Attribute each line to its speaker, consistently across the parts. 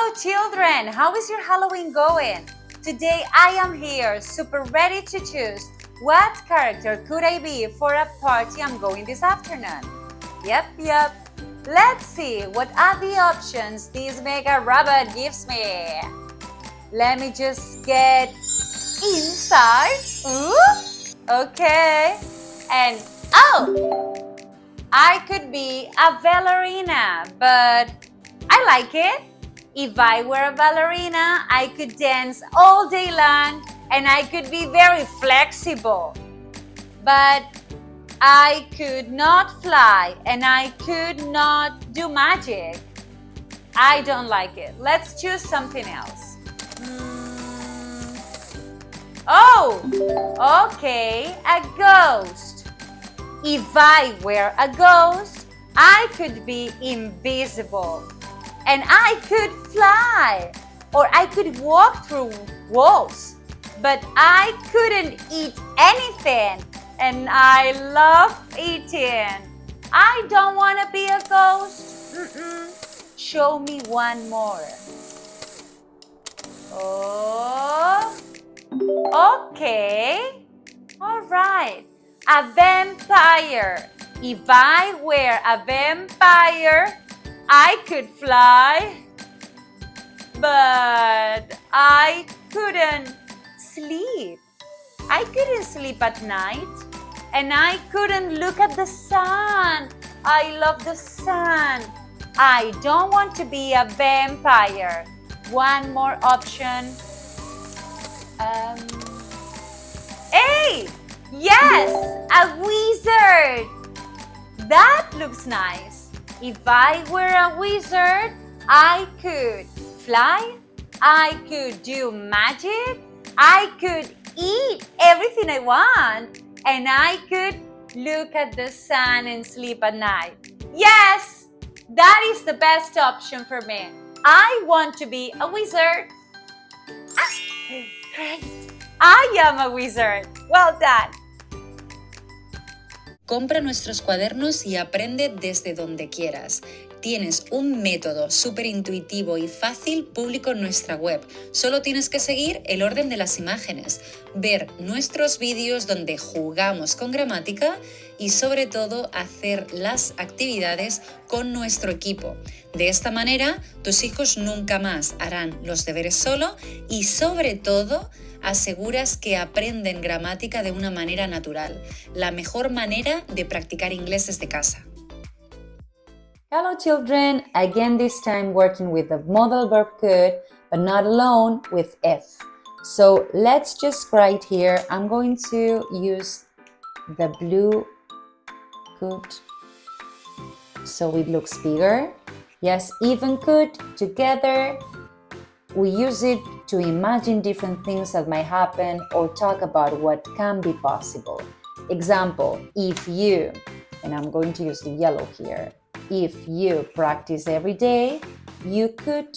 Speaker 1: Hello children, how is your Halloween going? Today I am here, super ready to choose what character could I be for a party I'm going this afternoon. Yep. Let's see what are the options this mega rabbit gives me. Let me just get inside. Ooh, okay. And oh, I could be a ballerina, but I like it. If I were a ballerina, I could dance all day long and I could be very flexible. But I could not fly and I could not do magic. I don't like it. Let's choose something else. Oh, okay, a ghost. If I were a ghost, I could be invisible. And I could fly, or I could walk through walls, but I couldn't eat anything, and I love eating. I don't want to be a ghost. Show me one more. Oh, okay. All right. A vampire. If I were a vampire, I could fly, but I couldn't sleep. I couldn't sleep at night, and I couldn't look at the sun. I love the sun. I don't want to be a vampire. One more option. Hey! Yes! A wizard! That looks nice. If I were a wizard, I could fly, I could do magic, I could eat everything I want, and I could look at the sun and sleep at night. Yes, that is the best option for me. I want to be a wizard. Great. I am a wizard. Well done.
Speaker 2: Compra nuestros cuadernos y aprende desde donde quieras. Tienes un método súper intuitivo y fácil público en nuestra web. Solo tienes que seguir el orden de las imágenes, ver nuestros vídeos donde jugamos con gramática y sobre todo hacer las actividades con nuestro equipo. De esta manera, tus hijos nunca más harán los deberes solo y sobre todo aseguras que aprenden gramática de una manera natural, la mejor manera de practicar inglés desde casa.
Speaker 1: Hello children, again this time working with the modal verb could, but not alone, with if. So let's just write here, I'm going to use the blue could so it looks bigger. Yes, even could, together. We use it to imagine different things that might happen or talk about what can be possible. Example, if you, and I'm going to use the yellow here, if you practice every day, you could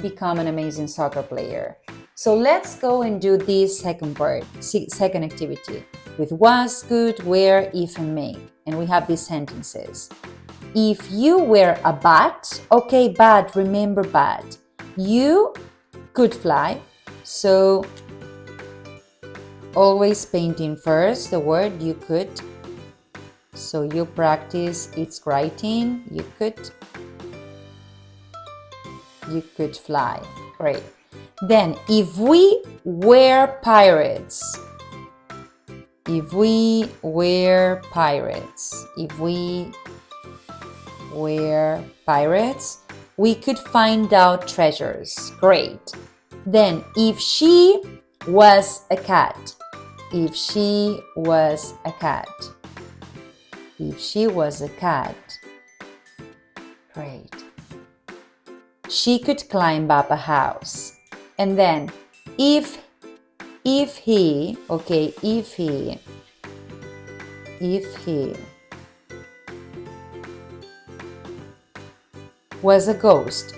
Speaker 1: become an amazing soccer player. So let's go and do this second activity with was, could, were, if, and may. And we have these sentences. If you were a bat, okay, bat, remember bat. You could fly, so always painting first the word you could. So you practice its writing, you could fly. Great. Then if we were pirates, if we were pirates, we could find out treasures. Great. Then if she was a cat, if she was a cat, great. She could climb up a house. And then if he was a ghost,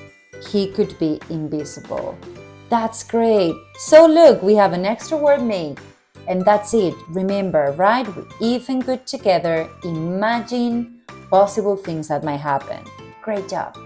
Speaker 1: he could be invisible. That's great. So look, we have an extra word made. And that's it. Remember, right? If and could together, imagine possible things that might happen. Great job.